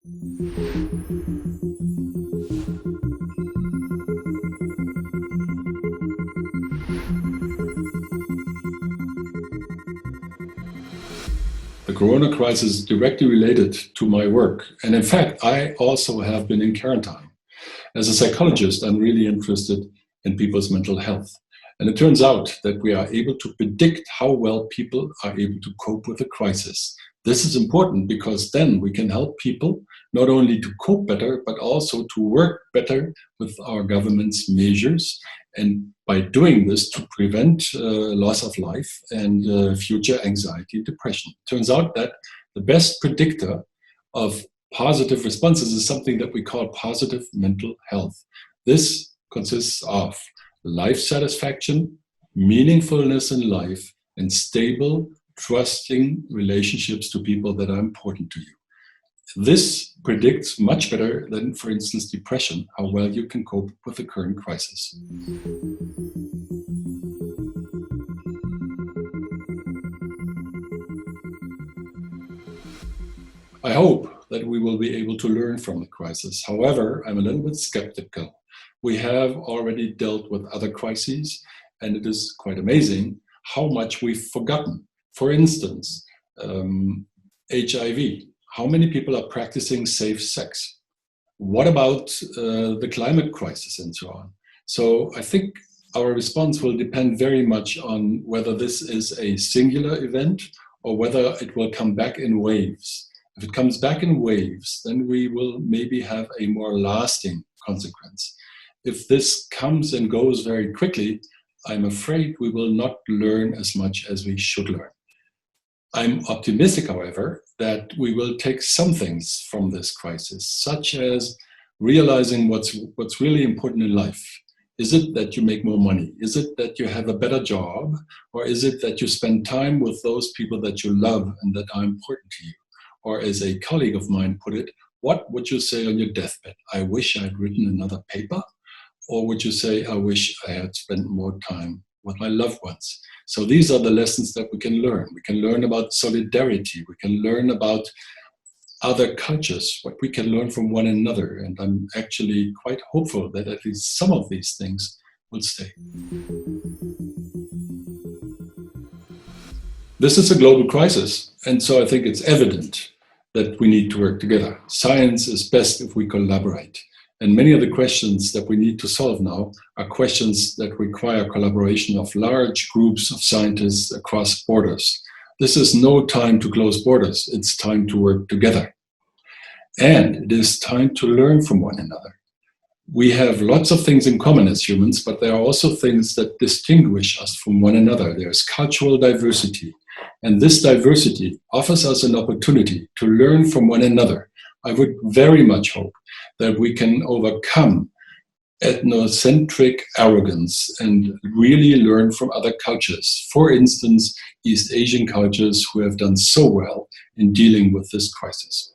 The corona crisis is directly related to my work. And in fact, I also have been in quarantine. As a psychologist, I'm really interested in people's mental health. And it turns out that we are able to predict how well people are able to cope with a crisis. This is important because then we can help people not only to cope better, but also to work better with our government's measures. And by doing this, to prevent loss of life and future anxiety and depression. Turns out that the best predictor of positive responses is something that we call positive mental health. This consists of life satisfaction, meaningfulness in life, and stable, trusting relationships to people that are important to you. This predicts much better than, for instance, depression, how well you can cope with the current crisis. I hope that we will be able to learn from the crisis. However, I'm a little bit skeptical. We have already dealt with other crises, and it is quite amazing how much we've forgotten. For instance, HIV. How many people are practicing safe sex? What about the climate crisis and so on? So I think our response will depend very much on whether this is a singular event or whether it will come back in waves. If it comes back in waves, then we will maybe have a more lasting consequence. If this comes and goes very quickly, I'm afraid we will not learn as much as we should learn. I'm optimistic, however, that we will take some things from this crisis, such as realizing what's really important in life. Is it that you make more money? Is it that you have a better job? Or is it that you spend time with those people that you love and that are important to you? Or as a colleague of mine put it, what would you say on your deathbed? I wish I had written another paper? Or would you say, I wish I had spent more time with my loved ones? So these are the lessons that we can learn. We can learn about solidarity. We can learn about other cultures, what we can learn from one another. And I'm actually quite hopeful that at least some of these things will stay. This is a global crisis, and so I think it's evident that we need to work together. Science is best if we collaborate. And many of the questions that we need to solve now are questions that require collaboration of large groups of scientists across borders. This is no time to close borders. It's time to work together. And it is time to learn from one another. We have lots of things in common as humans, but there are also things that distinguish us from one another. There's cultural diversity. And this diversity offers us an opportunity to learn from one another. I would very much hope that we can overcome ethnocentric arrogance and really learn from other cultures. For instance, East Asian cultures who have done so well in dealing with this crisis.